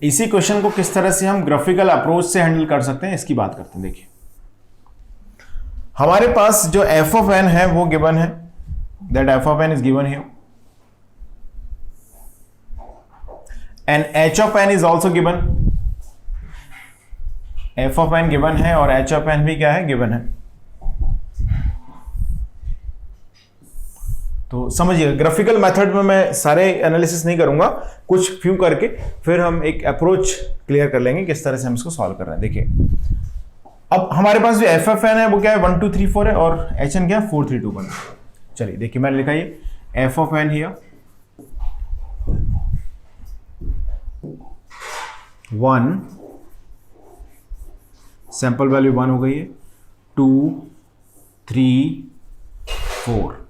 इसी क्वेश्चन को किस तरह से हम ग्राफिकल अप्रोच से हैंडल कर सकते हैं इसकी बात करते हैं। देखिए हमारे पास जो एफ ऑफ एन है वो गिवन है, that f of n is given here and H of n is also given. F of n given है और एच ऑफ एन भी क्या है, गिवन है। तो समझिए ग्राफिकल मेथड में मैं सारे एनालिसिस नहीं करूंगा, कुछ फ्यू करके फिर हम एक अप्रोच क्लियर कर लेंगे किस तरह से हम इसको सॉल्व कर रहे हैं। देखिए अब हमारे पास जो एफ एफ एन है वो क्या है 1 2 3 4 है और एच एन क्या है 4 3 2 1। चलिए देखिए मैंने लिखा ये f of n here 1, sample value 1 हो गई है, 2 3 4।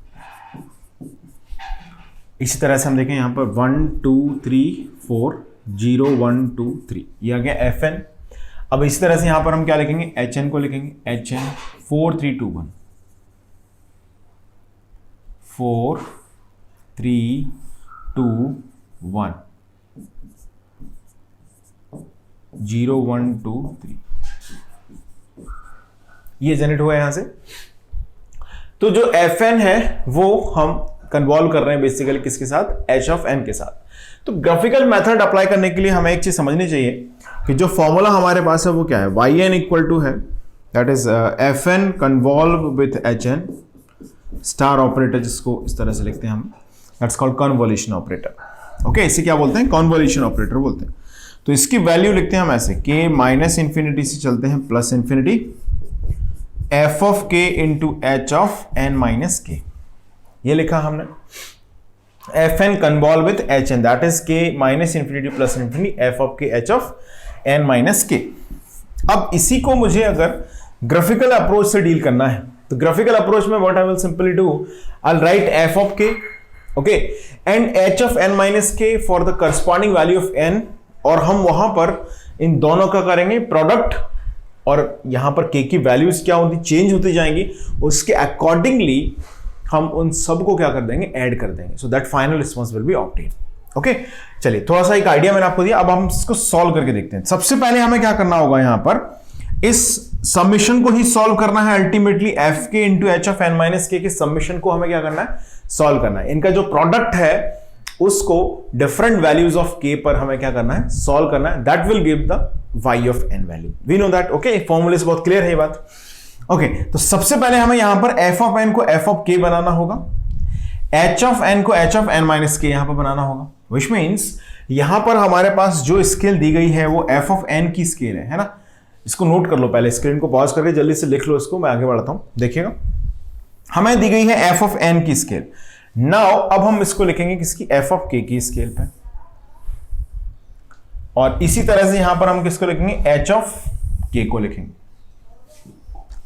इसी तरह से हम देखें यहां पर 1 2 3 4 0 1 2 3 ये आ गया एफ एन। अब इसी तरह से यहां पर हम क्या लिखेंगे, एच एन को लिखेंगे एच एन 4 3 2 1 4 3 2 1 0 1 2 3 ये जनरेट हुआ यहां से। तो जो एफ एन है वो हम कन्वॉल्व कर रहे हैं बेसिकली किसके साथ, एच ऑफ एन के साथ। तो ग्राफिकल मेथड अप्लाई करने के लिए हमें एक चीज समझनी चाहिए कि जो फॉर्मूला हमारे पास है वो क्या है, वाई एन इक्वल टू है that is f N convolve with H n star operator, जिसको इस तरह से लिखते हैं हम, that's called convolution operator. Okay, इसे क्या बोलते हैं, कन्वॉल्यूशन ऑपरेटर बोलते हैं। तो इसकी वैल्यू लिखते हैं हम ऐसे, के माइनस इंफिनिटी से चलते हैं plus infinity, F of K into H of N minus K. ये लिखा हमने F N convolve with H N that is K minus infinity plus infinity F of K H of N minus K. अब इसी को मुझे अगर graphical approach से deal करना है तो ग्राफिकल अप्रोच में what I will simply do, I will write F of K okay and H of N minus K for the corresponding value of N, और हम वहां पर इन दोनों का करेंगे प्रोडक्ट, और यहां पर के की वैल्यूज क्या होती चेंज होती जाएंगी, उसके अकॉर्डिंगली हम उन सब को क्या कर देंगे, ऐड कर देंगे, so that final response will be obtain. Okay, चलिए थोड़ा सा एक आइडिया मैंने आपको दिया, अब हम इसको सॉल्व करके देखते हैं। सबसे पहले हमें क्या करना होगा, यहां पर इस समीशन को ही सॉल्व करना है ultimately, f k into H of N minus k summation को हमें क्या करना है, सॉल्व करना है। इनका जो प्रोडक्ट है उसको डिफरेंट वैल्यूज ऑफ के पर हमें क्या करना है, सॉल्व करना है, that will give the y of n value, we know that. Okay, फॉर्मूले से बहुत क्लियर है ये बात। ओके, तो सबसे पहले हमें यहां पर एफ ऑफ एन को एफ ऑफ के बनाना होगा, एच ऑफ एन को एच ऑफ एन माइनस के यहां पर बनाना होगा, विच मीन्स यहां पर हमारे पास जो स्केल दी गई है वो एफ ऑफ एन की स्केल है ना। इसको नोट कर लो, पहले स्क्रीन को पॉज करके जल्दी से लिख लो इसको, मैं आगे बढ़ता हूं। देखिएगा हमें दी गई है एफ ऑफ एन की स्केल। नाउ अब हम इसको लिखेंगे किसकी, एफ ऑफ के की स्केल पे, और इसी तरह से यहां पर हम किसको लिखेंगे, एच ऑफ के को लिखेंगे।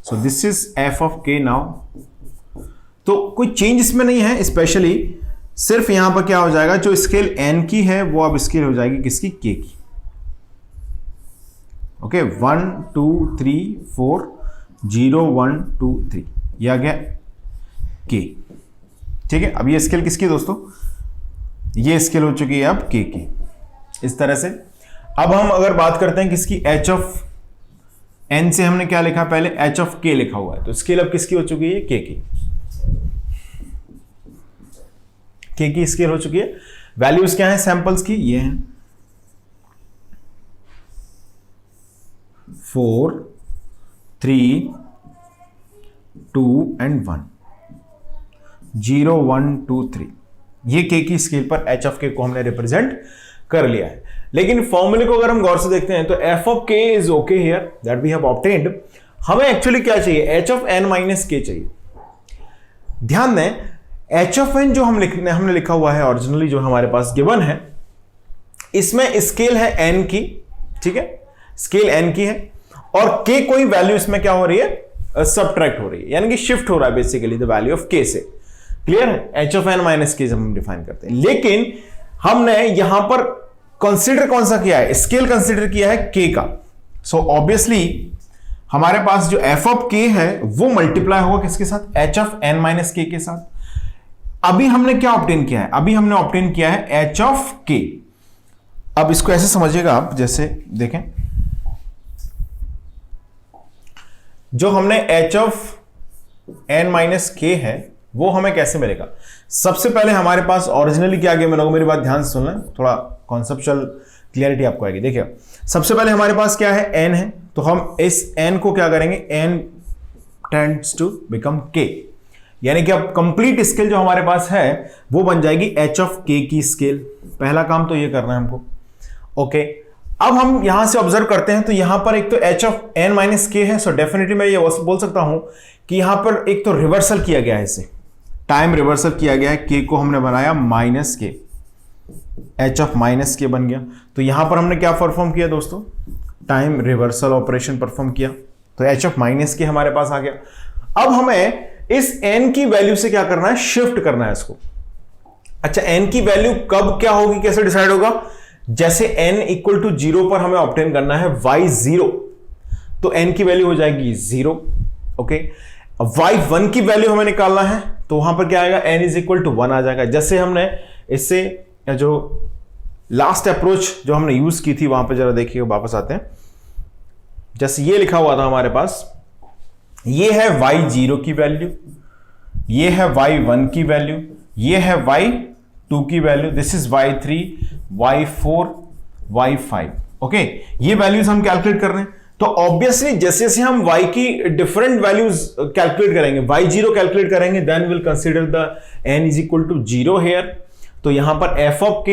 सो दिस इज एफ ऑफ के नाउ। तो कोई चेंज इसमें नहीं है स्पेशली, सिर्फ यहां पर क्या हो जाएगा, जो स्केल एन की है वो अब स्केल हो जाएगी किसकी, के की। ओके, 1 2 3 4 0 1 2 3 ये आ गया के। ठीक है, अब ये स्केल किसकी है दोस्तों, ये स्केल हो चुकी है अब के की, इस तरह से। अब हम अगर बात करते हैं किसकी, एच ऑफ एन से हमने क्या लिखा, पहले एच ऑफ के लिखा हुआ है, तो स्केल अब किसकी हो चुकी है, के की स्केल हो चुकी है। वैल्यूज क्या है सैंपल्स की, ये हैं 4 3 2 एंड 1 0 1 2 3 ये के की स्केल पर एच ऑफ के को हमने रिप्रेजेंट कर लिया है। लेकिन फॉर्मूले को अगर हम गौर से देखते हैं तो f of k is okay here that we have obtained. हमें एक्चुअली क्या चाहिए, एच ऑफ एन माइनस के चाहिए। ध्यान दें, एच ऑफ एन जो हमने लिखा हुआ है ओरिजिनली, जो हमारे पास गिवन है, इसमें स्केल है एन की, ठीक है, स्केल एन की है, और के कोई वैल्यू इसमें क्या हो रही है, सबट्रैक्ट हो रही है, यानी कि शिफ्ट हो रहा है बेसिकली द वैल्यू ऑफ के से। क्लियर है, एच ऑफ एन माइनस के जब हम डिफाइन करते हैं, लेकिन हमने यहां पर कंसीडर कौन सा किया है, स्केल कंसीडर किया है के का। सो ऑब्वियसली हमारे पास जो एफ ऑफ के है वो मल्टीप्लाई होगा किसके साथ, एच ऑफ एन माइनस के साथ। अभी हमने क्या ऑब्टेन किया है, अभी हमने ऑब्टेन किया है एच ऑफ के। अब इसको ऐसे समझिएगा आप, जैसे देखें जो हमने h ऑफ n माइनस के है वो हमें कैसे मिलेगा। सबसे पहले हमारे पास ओरिजिनली क्या गया, मेरी बात ध्यान से सुनना, थोड़ा कॉन्सेप्चुअल क्लियरिटी आपको आएगी। देखिए सबसे पहले हमारे पास क्या है, n है, तो हम इस n को क्या करेंगे, n tends to become k, यानी कि अब कंप्लीट स्केल जो हमारे पास है वो बन जाएगी h ऑफ k की स्केल। पहला काम तो ये करना है हमको। ओके, अब हम यहां से ऑब्जर्व करते हैं तो यहां पर एक तो h ऑफ n माइनस के है, सो डेफिनेटली मैं ये बोल सकता हूं कि यहां पर एक तो रिवर्सल किया गया है, इसे टाइम रिवर्सल किया गया है, k को हमने बनाया माइनस के, h ऑफ माइनस के बन गया। तो यहां पर हमने क्या परफॉर्म किया दोस्तों, टाइम रिवर्सल ऑपरेशन परफॉर्म किया, तो h ऑफ माइनस के हमारे पास आ गया। अब हमें इस n की वैल्यू से क्या करना है, शिफ्ट करना है इसको। अच्छा, n की वैल्यू कब क्या होगी, कैसे डिसाइड होगा, जैसे n इक्वल टू 0 पर हमें ऑब्टेन करना है y0, तो n की वैल्यू हो जाएगी 0। ओके, अब y1 की वैल्यू हमें निकालना है, तो वहां पर क्या आएगा, n इज इक्वल टू 1 आ जाएगा। जैसे हमने इससे जो लास्ट अप्रोच जो हमने यूज की थी वहां पर जरा देखिए, वापस आते हैं, जैसे ये लिखा हुआ था हमारे पास, ये है y0 की वैल्यू, ये है y1 की वैल्यू, ये है y2 की value, this is y3, y4, y5। Okay, ये वैल्यूज हम कैलकुलेट कर रहे हैं। तो ऑब्वियसली जैसे जैसे हम y की डिफरेंट वैल्यूज कैलकुलेट करेंगे, y0 कैलकुलेट करेंगे, then will consider the n is equal to 0 here. तो यहां पर f of k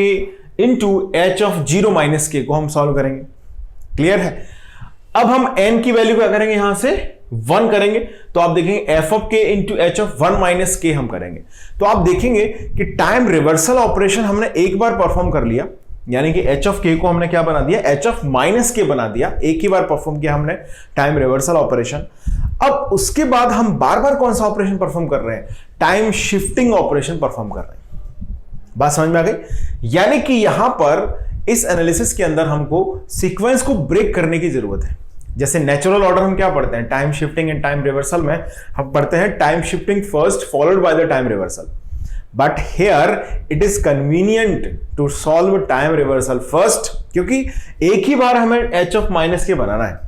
into h of 0 minus k को हम सॉल्व करेंगे। क्लियर है। अब हम n की वैल्यू क्या करेंगे, यहां से 1 करेंगे, तो आप देखेंगे f of k into h of 1 minus k हम करेंगे। तो आप देखेंगे कि टाइम रिवर्सल ऑपरेशन हमने एक बार परफॉर्म कर लिया, यानी कि h ऑफ k को हमने क्या बना दिया, h ऑफ माइनस k बना दिया, एक ही बार परफॉर्म किया हमने टाइम रिवर्सल ऑपरेशन। अब उसके बाद हम बार बार कौन सा ऑपरेशन परफॉर्म कर रहे हैं, टाइम शिफ्टिंग ऑपरेशन परफॉर्म कर रहे हैं। बात समझ में आ गई। यानी कि यहां पर इस एनालिसिस के अंदर हमको सीक्वेंस को ब्रेक करने की जरूरत है। जैसे नेचुरल ऑर्डर हम क्या पढ़ते हैं, time shifting and time reversal में हम पढ़ते हैं time shifting first followed by the time reversal, but here it is convenient to solve time reversal first, क्योंकि एक ही बार हमें h ऑफ माइनस के बनाना है,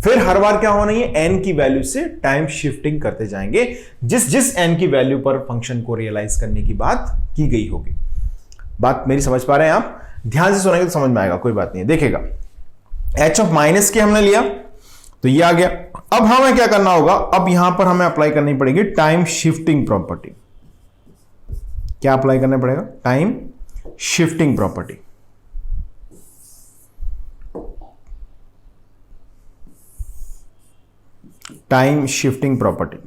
फिर हर बार क्या होना है, n की वैल्यू से टाइम शिफ्टिंग करते जाएंगे जिस जिस n की वैल्यू पर फंक्शन को रियलाइज करने की बात की गई होगी। बात मेरी समझ पा रहे हैं आप, ध्यान से सुनेंगे तो समझ में आएगा, कोई बात नहीं है। देखिएगा h ऑफ माइनस के हमने लिया तो ये आ गया। अब हमें क्या करना होगा, अब यहां पर हमें अप्लाई करनी पड़ेगी टाइम शिफ्टिंग प्रॉपर्टी। क्या अप्लाई करना पड़ेगा, time shifting property. Time shifting property.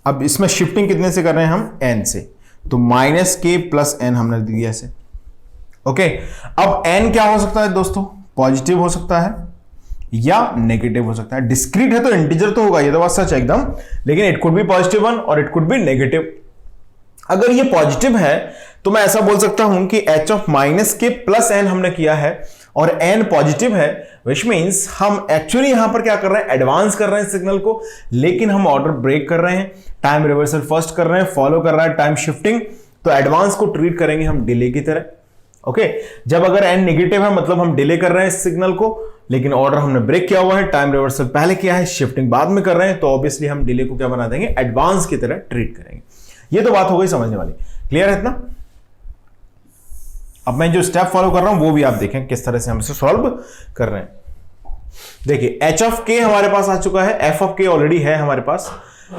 अब इसमें शिफ्टिंग कितने से कर रहे हैं हम, n से, तो माइनस के प्लस n हमने दिया इसे। ओके, अब n क्या हो सकता है दोस्तों, पॉजिटिव हो सकता है या नेगेटिव हो सकता है। डिस्क्रीट है तो इंटीजर तो होगा, ये तो बात सच है एकदम, लेकिन इट कुड बी पॉजिटिव 1 और इट कुड बी नेगेटिव। अगर ये पॉजिटिव है तो मैं ऐसा बोल सकता हूं कि h ऑफ माइनस के प्लस n हमने किया है और n पॉजिटिव है, विच मींस हम एक्चुअली यहां पर क्या कर रहे हैं, एडवांस कर रहे हैं सिग्नल को, लेकिन हम ऑर्डर ब्रेक कर रहे हैं, टाइम रिवर्सल फर्स्ट कर रहे हैं, फॉलो कर रहा है टाइम शिफ्टिंग, तो एडवांस को ट्रीट करेंगे हम डिले की तरह। ओके, जब अगर n नेगेटिव है मतलब हम डिले कर रहे हैं इस सिग्नल को, लेकिन ऑर्डर हमने ब्रेक किया हुआ है, टाइम रिवर्सल पहले किया है, शिफ्टिंग बाद में कर रहे हैं, तो ऑब्वियसली हम डिले को क्या बना देंगे, एडवांस की तरह ट्रीट करेंगे। ये तो बात हो गई समझने वाली, क्लियर है इतना। अब मैं जो स्टेप फॉलो कर रहा हूं वो भी आप देखें किस तरह से हम इसे सॉल्व कर रहे हैं। देखिए h ऑफ k हमारे पास आ चुका है, f ऑफ k ऑलरेडी है हमारे पास।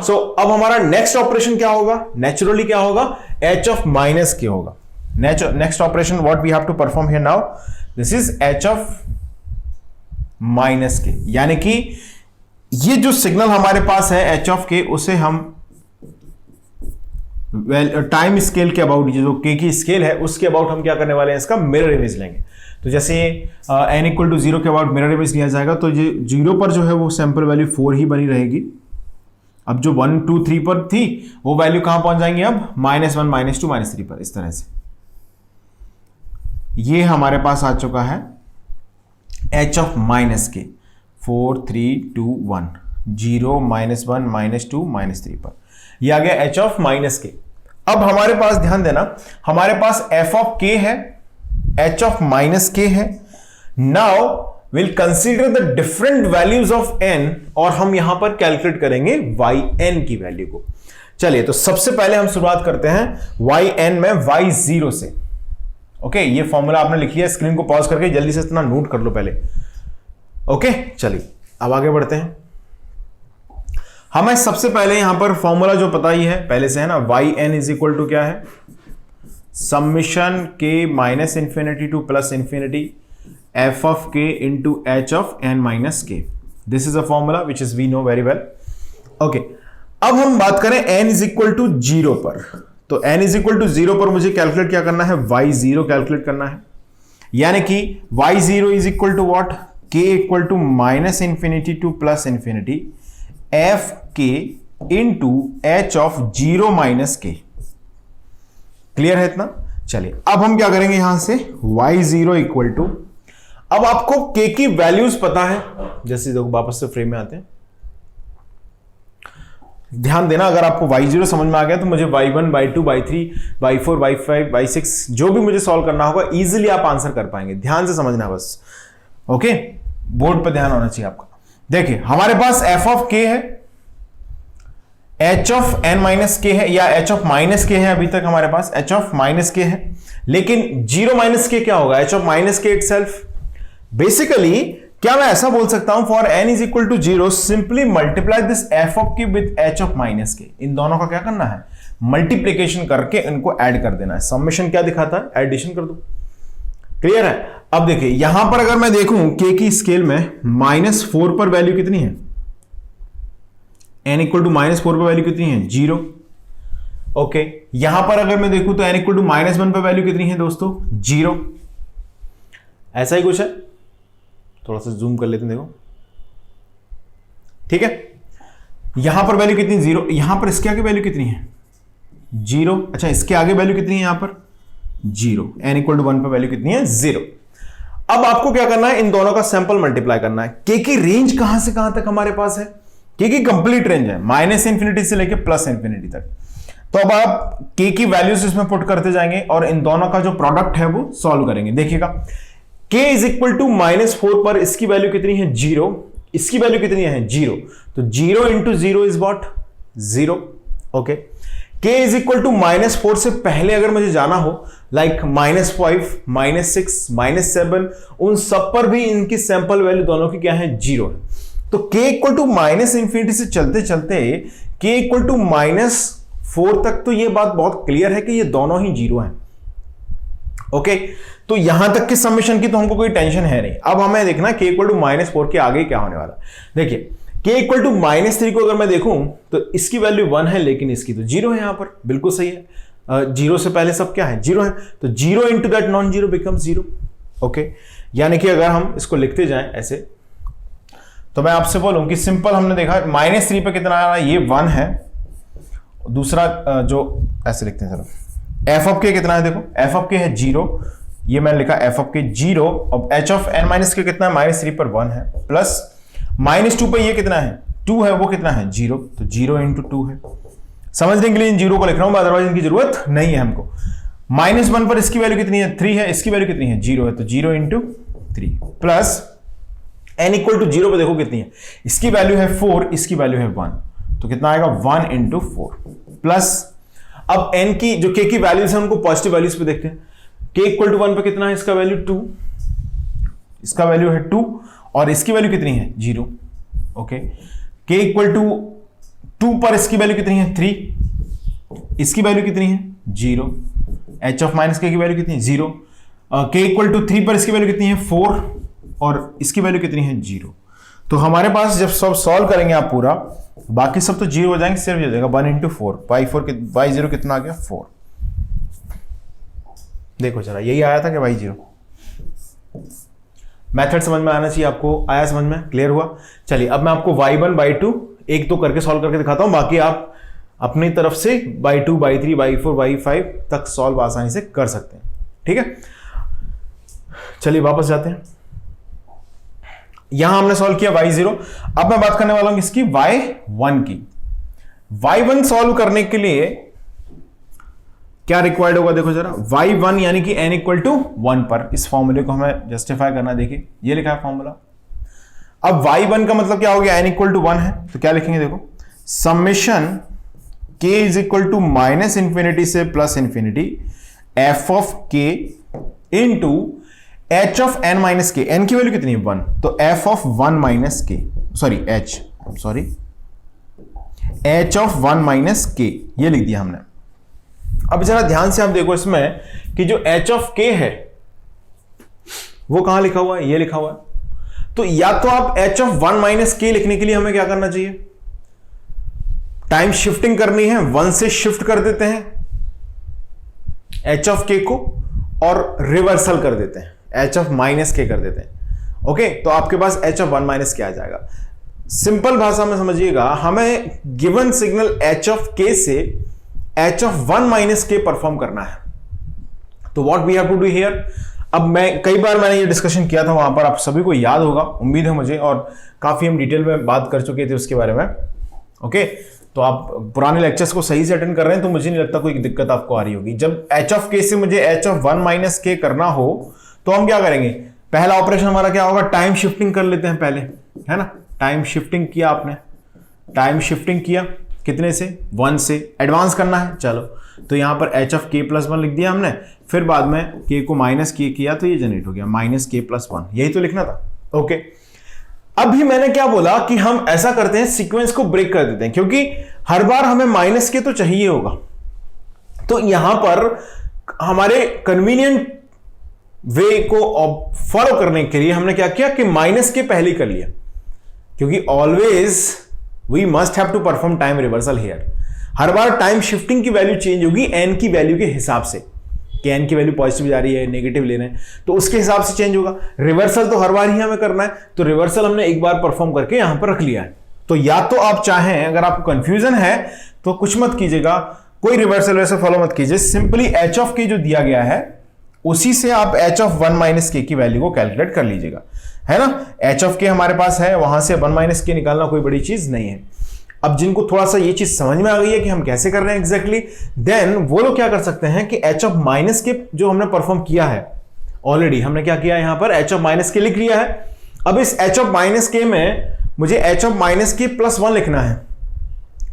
सो अब हमारा नेक्स्ट ऑपरेशन क्या होगा, नेचुरली क्या होगा, h ऑफ माइनस k होगा। Next operation what we have to perform here now, this is h of minus k, यानी कि ये जो सिग्नल हमारे पास है h ऑफ k, उसे हम टाइम स्केल के अबाउट, जो k की स्केल है उसके अबाउट हम क्या करने वाले हैं, इसका मिरर इमेज लेंगे। तो जैसे n इक्वल टू 0 के अबाउट मिरर इमेज लिया जाएगा, तो ये 0 पर जो है वो सैंपल वैल्यू 4 ही बनी रहेगी। अब जो 1 2 3 पर थी वो वैल्यू कहां पहुंच जाएंगी, अब -1 -2 -3 पर, इस तरह से ये हमारे पास आ चुका है h ऑफ माइनस के 4 3 2 1 0 -1 -2 -3 पर, ये आ गया h ऑफ माइनस के। अब हमारे पास ध्यान देना, हमारे पास f ऑफ k है h ऑफ माइनस के है। Now will consider the different values of n और हम यहां पर कैलकुलेट करेंगे yn की वैल्यू को। चलिए, तो सबसे पहले हम शुरुआत करते हैं yn में y0 से। ओके, ये फॉर्मूला आपने लिखी है, स्क्रीन को पॉज करके जल्दी से इतना नोट कर लो पहले। ओके, चलिए अब आगे बढ़ते हैं। हमें सबसे पहले यहां पर फॉर्मूला जो पता ही है पहले से है ना, yn इज इक्वल टू क्या है, summation k minus infinity two plus infinity f of k into h of n minus k. This is a formula which is we know very well. Okay, अब हम बात करें n is equal to 0 पर, तो n is equal to 0 पर मुझे calculate क्या करना है, y0 कैलकुलेट करना है, यानी कि y0 is equal to what, k equal to minus infinity two plus infinity f k into h of 0 minus k। Clear है इतना? चलिए अब हम क्या करेंगे यहां से, y0 इक्वल टू, अब आपको k की वैल्यूज पता है, जैसे देखो वापस से फ्रेम में आते हैं, ध्यान देना, अगर आपको y0 समझ में आ गया तो मुझे y1 y2 y3 y4 y5 y6 जो भी मुझे सॉल्व करना होगा इजीली आप आंसर कर पाएंगे। ध्यान से समझना बस। ओके, बोर्ड पर ध्यान होना चाहिए आपका। देखिए हमारे पास f ऑफ k है, h of n minus k है, या h ऑफ माइनस k है, अभी तक हमारे पास h ऑफ माइनस k है, लेकिन 0 माइनस k क्या होगा, h of minus k itself. Basically क्या मैं ऐसा बोल सकता हूं, for n is equal to 0 simply multiply this f of k with h of minus k। इन दोनों का क्या करना है, मल्टीप्लीकेशन करके इनको ऐड कर देना है। समेशन क्या दिखाता है, एडिशन कर दो। क्लियर है? अब देखिए यहां पर अगर मैं देखूं k की स्केल में -4 पर वैल्यू कितनी है, n इक्वल टू -4 पर वैल्यू कितनी है, 0। ओके, यहां पर अगर मैं देखूं तो n इक्वल टू -1 पर वैल्यू कितनी है दोस्तों, 0। ऐसा ही कुछ है, थोड़ा सा जूम कर लेते हैं, देखो ठीक है। यहां पर वैल्यू कितनी, 0। यहां पर इसके आगे वैल्यू कितनी है, 0। अच्छा, इसके आगे वैल्यू कितनी है, यहां पर 0। n इक्वल टू 1 पर वैल्यू कितनी है, 0। अब आपको क्या करना है, इन दोनों का सैंपल मल्टीप्लाई करना है। k की रेंज कहां से कहां तक हमारे पास है, k की कंप्लीट रेंज है माइनस इंफिनिटी से लेकर प्लस इंफिनिटी तक। तो अब आप k की वैल्यूज इसमें पुट करते जाएंगे और इन दोनों का जो प्रोडक्ट है वो सॉल्व करेंगे। देखिएगा k इज इक्वल टू -4 पर इसकी वैल्यू कितनी है, 0। इसकी वैल्यू कितनी है, 0। तो 0 into 0 is what, 0। Okay, k is equal to -4 से पहले अगर मुझे जाना हो, लाइक -5 -6 -7, उन सब पर भी इनकी सैंपल वैल्यू दोनों की क्या है, 0 है। तो k equal to minus infinity से चलते चलते k इक्वल टू -4 तक, तो ये बात बहुत क्लियर है कि ये दोनों ही 0 हैं। ओके, तो यहां तक के समेशन की तो हमको कोई टेंशन है नहीं। अब हमें देखना है k इक्वल टू -4 के आगे क्या होने वाला। देखिए k इक्वल टू -3 को अगर मैं देखूं तो इसकी वैल्यू 1 है, लेकिन इसकी तो 0 है। यहां पर बिल्कुल सही है, 0 से पहले सब क्या है, 0 है। तो 0 into that non 0 become 0। Okay, यानी कि अगर हम इसको लिखते जाएं ऐसे, तो मैं आपसे बोलूं कि सिंपल हमने देखा -3 पे कितना आ रहा है, ये 1 है। दूसरा जो ऐसे लिखते हैं, चलो f ऑफ k कितना है, देखो f ऑफ k है 0, ये मैंने लिखा f ऑफ k 0। अब h of n minus k कितना है, -3 पर 1 है, प्लस -2 पे ये कितना है, 2 है, वो कितना है, 0। तो 0 इंटू 2 है। समझने के लिए इन 0 को लिख रहा हूं, अदरवाइज इनकी जरूरत नहीं है हमको। -1 पर इसकी वैल्यू कितनी है, 3 है, इसकी वैल्यू कितनी है, 0 है। तो 0 into 3 plus n equal to 0 पे देखो कितनी है, इसकी वैल्यू है 4, इसकी वैल्यू है 1, तो कितना आएगा, 1 इंटू 4 प्लस, अब n की जो k की वैल्यूज है उनको पॉजिटिव वैल्यूज पे देखते हैं। k इक्वल टू 1 पे कितना है, इसका वैल्यू 2, इसका वैल्यू है 2, और इसकी वैल्यू कितनी है, 0। ओके, k इक्वल टू 2 पर इसकी वैल्यू कितनी है, 3, इसकी वैल्यू कितनी है, 0। h ऑफ माइनस k की वैल्यू कितनी है, 0। k इक्वल टू 3 पर इसकी वैल्यू कितनी है, 4, और इसकी वैल्यू कितनी है, 0। तो हमारे पास जब सब सॉल्व करेंगे आप पूरा, बाकी सब तो 0 हो जाएंगे, सिर्फ हो जाएगा 1 इंटू 4, y0 कितना आ गया, 4। देखो जरा, यही आया था कि y0। मेथड समझ में आना चाहिए आपको, आया समझ में, क्लियर हुआ। चलिए अब मैं आपको y1 y2 एक दो करके सॉल्व करके दिखाता हूं, बाकी आप अपनी तरफ से y2 y3 y4 y5 तक सॉल्व आसानी से कर सकते हैं। ठीक है, चलिए वापस जाते हैं। यहां हमने सॉल्व किया y0, अब मैं बात करने वाला हूं इसकी y1 की। y1 सॉल्व करने के लिए क्या रिक्वायर्ड होगा देखो जरा, y1 यानी कि n इक्वल टू 1 पर इस फॉर्मूले को हमें जस्टिफाई करना। देखिए ये लिखा है फॉर्मूला। अब y1 का मतलब क्या हो गया, n इक्वल टू 1 है, तो क्या लिखेंगे देखो, summation k is equal to minus infinity से plus infinity f of k into h of n minus k। n की वैल्यू कितनी है 1, तो f of 1 minus k, sorry h of 1 minus k, ये लिख दिया हमने। अब जरा ध्यान से आप देखो इसमें कि जो h ऑफ k है वो कहां लिखा हुआ है, ये लिखा हुआ है। तो या तो आप h ऑफ 1 माइनस k लिखने के लिए हमें क्या करना चाहिए, टाइम शिफ्टिंग करनी है, 1 से शिफ्ट कर देते हैं h ऑफ k को और रिवर्सल कर देते हैं, h ऑफ माइनस k कर देते हैं। ओके, तो आपके पास h ऑफ 1 माइनस k आ जाएगा। सिंपल भाषा में समझिएगा, हमें given signal h of k से h of 1 minus k perform करना है। तो what we have to do here, अब मैं कई बार मैंने ये डिस्कशन किया था वहां पर, आप सभी को याद होगा उम्मीद है मुझे, और काफी हम डिटेल में बात कर चुके थे उसके बारे में। ओके, तो आप पुराने लेक्चर्स को सही से अटेंड कर रहे हैं तो मुझे नहीं लगता कोई दिक्कत आपको आ रही होगी। जब h ऑफ k से मुझे h ऑफ 1 माइनस k करना हो तो हम क्या करेंगे, पहला ऑपरेशन हमारा क्या होगा, टाइम शिफ्टिंग कर लेते हैं पहले, है ना। टाइम शिफ्टिंग किया आपने, टाइम शिफ्टिंग किया कितने से, 1 से, एडवांस करना है, चलो तो यहां पर h ऑफ k प्लस 1 लिख दिया हमने, फिर बाद में k को माइनस k किया तो ये जनरेट हो गया माइनस k प्लस 1, यही तो लिखना था। ओके, अभी मैंने क्या बोला कि हम ऐसा करते हैं, सीक्वेंस को ब्रेक कर देते हैं, क्योंकि हर बार हमें माइनस k तो चाहिए होगा। तो यहां पर हमारे कन्वीनियंट वे को फॉलो करने के लिए हमने क्या किया कि माइनस k पहले कर लिया, क्योंकि always we must have to perform time reversal here. हर बार टाइम शिफ्टिंग की वैल्यू चेंज होगी n की वैल्यू के हिसाब से, कि n की वैल्यू पॉजिटिव जा रही है, नेगेटिव ले रहे हैं, तो उसके हिसाब से चेंज होगा। रिवर्सल तो हर बार ही हमें करना है, तो रिवर्सल हमने एक बार परफॉर्म करके यहां पर रख लिया है। तो या तो आप चाहें, अगर आपको कंफ्यूजन है तो कुछ मत कीजिएगा, कोई रिवर्सल वैसे फॉलो मत कीजिए, सिंपली h ऑफ k जो दिया गया है उसी से आप h ऑफ 1 माइनस k की वैल्यू को कैलकुलेट कर लीजिएगा, है ना। h ऑफ k हमारे पास है, वहां से 1 माइनस k निकालना कोई बड़ी चीज नहीं है। अब जिनको थोड़ा सा ये चीज समझ में आ गई है कि हम कैसे कर रहे हैं एग्जैक्टली, देन वो लोग क्या कर सकते हैं कि h ऑफ माइनस k जो हमने परफॉर्म किया है ऑलरेडी, हमने क्या किया यहां पर h ऑफ माइनस k लिख लिया है। अब इस h ऑफ माइनस k में मुझे h of minus k plus 1 लिखना है,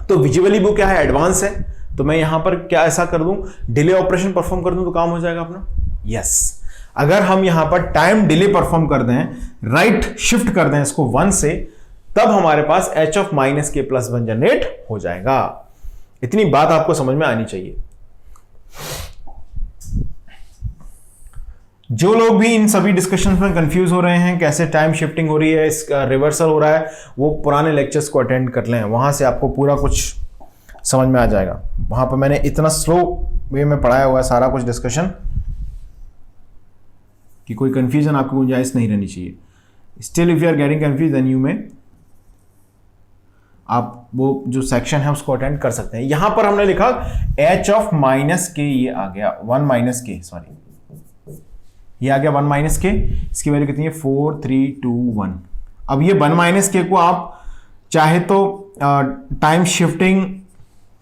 तो विजुअली वो क्या है, एडवांस है, तो मैं यहां पर क्या ऐसा कर दूं, डिले ऑपरेशन परफॉर्म कर दूं तो काम हो जाएगा अपना। यस, अगर हम यहां पर टाइम डिले परफॉर्म कर दें, राइट शिफ्ट कर दें इसको 1 से, तब हमारे पास h of minus k plus 1 generate हो जाएगा। इतनी बात आपको समझ में आनी चाहिए। जो लोग भी इन सभी डिस्कशंस में कंफ्यूज हो रहे हैं, कैसे टाइम शिफ्टिंग हो रही है, इसका रिवर्सल हो रहा है, वो पुराने लेक्चर्स को अटेंड कर लें, वहां से आपको पूरा कुछ समझ में आ जाएगा। वहां पर मैंने इतना स्लो वे में पढ़ाया हुआ है सारा कुछ डिस्कशन कि कोई कंफ्यूजन आपको गुंजाइश नहीं रहनी चाहिए। Still if you are getting confuse then you में, आप वो जो सेक्शन है उसको अटेंड कर सकते हैं। यहां पर हमने लिखा h ऑफ माइनस k, ये आ गया 1 माइनस k, सॉरी ये आ गया 1 माइनस k, इसकी वैल्यू कितनी है 4 3 2 1। अब ये 1 माइनस k को आप चाहे तो time shifting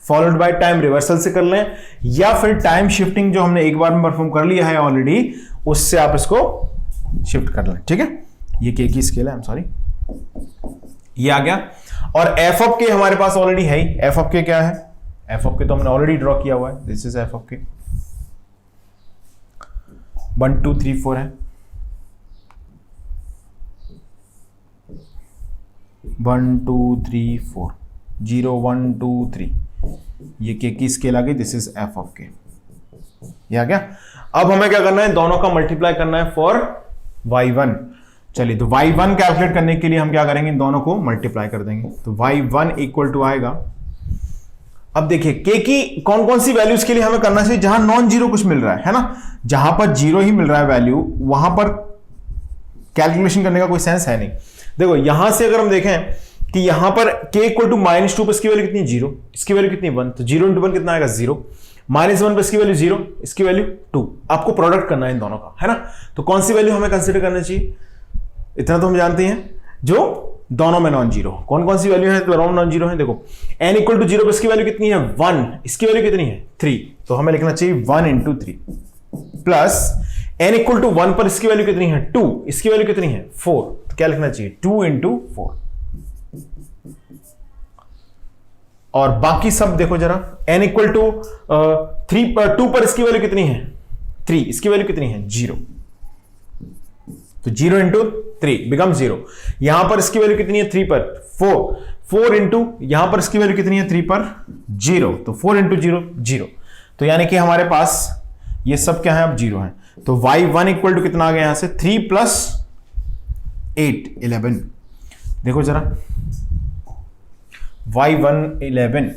followed by time reversal से कर लें, या फिर टाइम शिफ्टिंग जो हमने एक बार में परफॉर्म कर लिया है ऑलरेडी, उससे आप इसको शिफ्ट कर लें। ठीक है, ये k की स्केल है, आई एम सॉरी, ये आ गया। और f ऑफ k हमारे पास ऑलरेडी है ही। f ऑफ k क्या है, f ऑफ k तो हमने ऑलरेडी ड्रॉ किया हुआ है, this is f of k, 1 2 3 4 है, 1 2 3 4 0 1 2 3, ये k की स्केल आ गई, this is f of k, ये आ गया। अब हमें क्या करना है, दोनों का मल्टीप्लाई करना है फॉर y1। चलिए, तो y1 कैलकुलेट करने के लिए हम क्या करेंगे, इन दोनों को मल्टीप्लाई कर देंगे, तो y1 इक्वल टू आएगा। अब देखिए k की कौन कौन सी वैल्यूज के लिए हमें करना चाहिए, जहां नॉन जीरो कुछ मिल रहा है ना, जहां पर जीरो ही मिल रहा है वैल्यू, वहां पर कैलकुलेशन करने का कोई सेंस है नहीं। देखो यहां से अगर हम देखें कि यहां पर k इक्वल टू -2 पर इसकी वैल्यू कितनी, 0, इसकी वैल्यू कितनी 1, तो 0 × 1 कितना आएगा 0, -1 पर इसकी वैल्यू 0, इसकी वैल्यू 2। आपको प्रोडक्ट करना है इन दोनों का, है ना। तो कौन सी वैल्यू हमें कंसीडर करना चाहिए, इतना तो हम जानते हैं, जो दोनों में नॉन जीरो। कौन कौन सी वैल्यू है दोनों में नॉन जीरो है? देखो n इक्वल टू जीरो पर इसकी वैल्यू कितनी है 1, इसकी वैल्यू कितनी है 3, तो हमें लिखना चाहिए 1 into 3 plus n equal to 1 पर इसकी वैल्यू कितनी है 2, इसकी वैल्यू कितनी है 4, तो क्या लिखना चाहिए 2 इंटू 4। और बाकी सब देखो जरा, n इक्वल टू 2 पर इसकी वैल्यू कितनी है 3, इसकी वैल्यू कितनी है 0, तो 0 इंटू 3 बिकम 0। यहां पर इसकी वैल्यू कितनी है 3 पर 4 इंटू यहां पर इसकी वैल्यू कितनी है 3 पर 0, तो 4 इंटू 0 0। तो यानी कि हमारे पास ये सब क्या है अब 0 है। तो y1 इक्वल टू कितना आ गया यहां से 3 प्लस 8 11। देखो जरा y1 11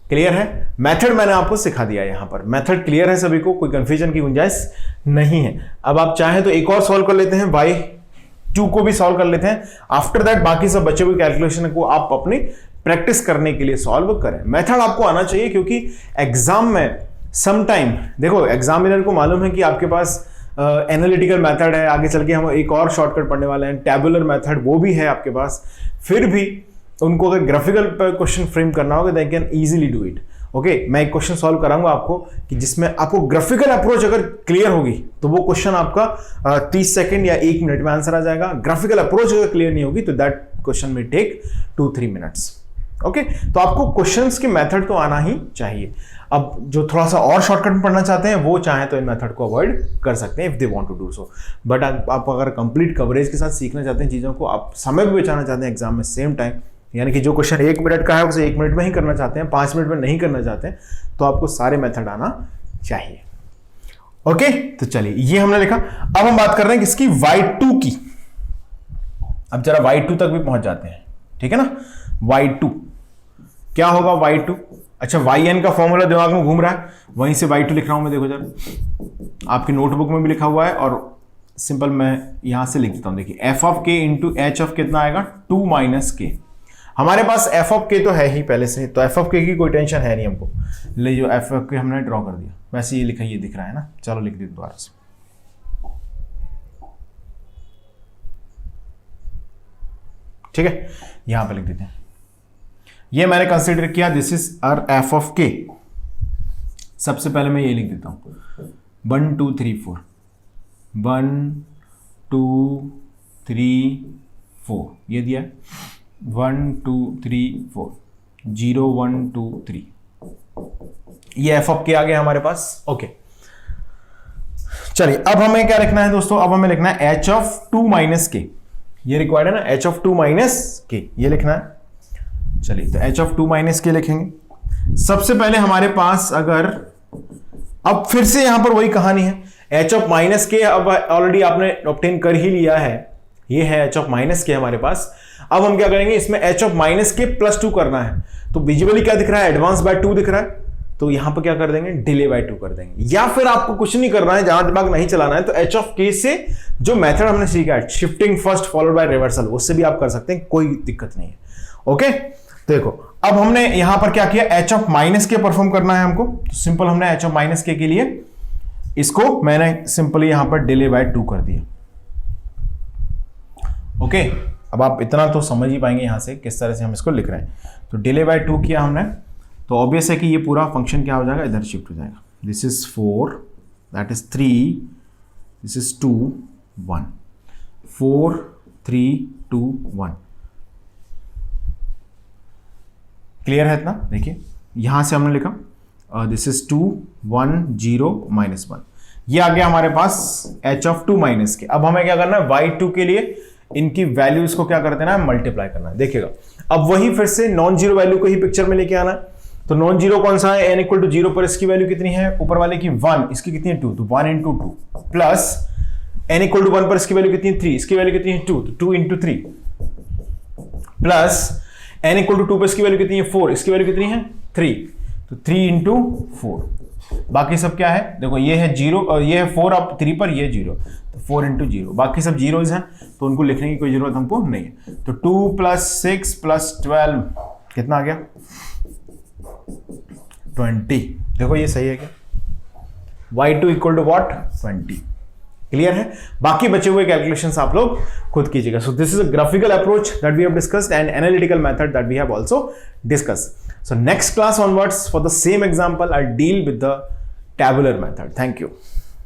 क्लियर है। मेथड मैंने आपको सिखा दिया है, यहां पर मेथड क्लियर है सभी को, कोई कंफ्यूजन की गुंजाइश नहीं है। अब आप चाहें तो एक और सॉल्व कर लेते हैं, y2 को भी सॉल्व कर लेते हैं। आफ्टर दैट बाकी सब बचे हुए कैलकुलेशन को आप अपनी प्रैक्टिस करने के लिए सॉल्व करें। मेथड आपको आना चाहिए क्योंकि एग्जाम में समटाइम देखो एग्जामिनर को मालूम है कि आपके पास एनालिटिकल मेथड है, आगे चल के हम एक और शॉर्टकट पढ़ने वाले हैं टैबुलर मेथड, वो भी है आपके पास। फिर भी उनको अगर ग्राफिकल क्वेश्चन फ्रेम करना होगा they can easily do it. Okay, मैं एक क्वेश्चन सॉल्व कराऊंगा आपको कि जिसमें आपको ग्राफिकल अप्रोच अगर क्लियर होगी तो वो क्वेश्चन आपका 30 सेकंड या 1 मिनट में आंसर आ जाएगा। ग्राफिकल अप्रोच अगर क्लियर नहीं होगी तो दैट क्वेश्चन में टेक 2-3 मिनट्स। ओके, तो आपको क्वेश्चंस के मेथड तो आना ही चाहिए। अब जो थोड़ा सा और शॉर्टकट में पढ़ना चाहते हैं वो चाहे तो इन मेथड को अवॉइड कर सकते हैं if they want to do so. But आप अगर कंप्लीट कवरेज के साथ सीखना चाहते हैं चीज़ों को, आप समय भी बचाना चाहते हैं एग्जाम में सेम टाइम, यानी कि जो क्वेश्चन 1 मिनट का है उसे 1 मिनट में ही करना चाहते हैं, 5 मिनट में नहीं करना चाहते हैं, तो आपको सारे मेथड आना चाहिए। ओके, तो चलिए ये हमने लिखा। अब हम बात कर रहे हैं किसकी, y2 की। अब जरा y2 तक भी पहुंच जाते हैं, ठीक है ना। y2 क्या होगा y2? अच्छा, yn का फॉर्मूला दिमाग में घूम रहा है, वहीं से y2 लिख रहा हूं मैं। देखो जरा आपकी नोटबुक में भी लिखा हुआ है और सिंपल मैं यहां से लिख देता हूं। देखिए f of k into H of कितना आएगा 2 माइनस k। हमारे पास f ऑफ k तो है ही पहले से, तो f ऑफ k की कोई टेंशन है नहीं हमको। ले जो f ऑफ k हमने ड्रॉ कर दिया, वैसे ये लिखा, ये दिख रहा है ना। चलो लिख दी दोबारा से। ठीक है, यहां पे लिख देते हैं। ये मैंने कंसीडर किया this is R f of k। सबसे पहले मैं ये लिख देता हूं 1 2 3 4 1 2 3 4 ये दिया 1 2 3 4 0 1 2 3 ये f ऑफ k आ गया हमारे पास। ओके, चलिए अब हमें क्या लिखना है दोस्तों, अब हमें लिखना है h ऑफ 2 माइनस k। ये रिक्वायर्ड है ना, h ऑफ 2 माइनस k ये लिखना है। चलिए तो h ऑफ 2 माइनस k लिखेंगे। सबसे पहले हमारे पास अगर अब फिर से यहां पर वही कहानी है, h ऑफ माइनस k अब ऑलरेडी आपने ऑब्टेन कर ही लिया है, ये है h ऑफ माइनस k हमारे पास। अब हम क्या करेंगे, इसमें h of minus k plus 2 करना है। तो विजुअली क्या दिख रहा है, एडवांस बाय 2 दिख रहा है, तो यहां पर क्या कर देंगे, डिले बाय 2 कर देंगे। या फिर आपको कुछ नहीं करना है, जहां दिमाग नहीं चलाना है, तो h ऑफ k से जो मेथड हमने सीखा है shifting first followed bye reversal, उससे भी आप कर सकते हैं, कोई दिक्कत नहीं है। ओके, देखो अब हमने यहां पर क्या किया, h ऑफ माइनस के परफॉर्म करना है हमको। तो सिंपल हमने h ऑफ माइनस के लिए इसको मैंने सिंपली यहां पर डिले बाय 2 कर दिया। ओके, अब आप इतना तो समझ ही पाएंगे यहां से किस तरह से हम इसको लिख रहे हैं। तो डिले बाय 2 किया हमने, तो ऑब्वियस है कि ये पूरा फंक्शन क्या हो जाएगा, इधर शिफ्ट हो जाएगा। This is 4 that is 3 this is 2 1 4 3 2 1। Clear है इतना? देखिए यहां से हमने लिखा दिस इज 2 1 0 माइनस 1, ये आ गया हमारे पास h ऑफ 2 माइनस के। अब हमें क्या करना है, y2 के लिए इनकी वैल्यूज को क्या कर देना है, मल्टीप्लाई करना है। देखिएगा अब वही फिर से नॉन जीरो वैल्यू को ही पिक्चर में लेके आना है। तो नॉन जीरो कौन सा है, n इक्वल टू 0 पर इसकी वैल्यू कितनी है, ऊपर वाले की 1, इसकी कितनी है 2, तो 1 into 2 plus n equal to 1 पर इसकी वैल्यू कितनी है 3, इसकी वैल्यू कितनी है 2, तो 2 into 3 plus n equal to 2 पर इसकी वैल्यू कितनी है 4, इसकी वैल्यू कितनी है 3, तो 3 इंटू 4। बाकी सब क्या है, देखो ये है 0 और ये है 4 अब 3 पर, ये 0, तो 4 इंटू 0। बाकी सब जीरोज हैं तो उनको लिखने की कोई जरूरत हमको नहीं है। तो 2 प्लस 6 प्लस 12 कितना आ गया 20। देखो ये सही है क्या, y2 equal to what 20। Clear है? बाकी बचे हुए कैलकुलेशंस आप लोग खुद कीजिएगा. So this is a graphical approach that we have discussed and analytical method that we have also discussed. So next class onwards for the same example I'll deal with the tabular method. Thank you.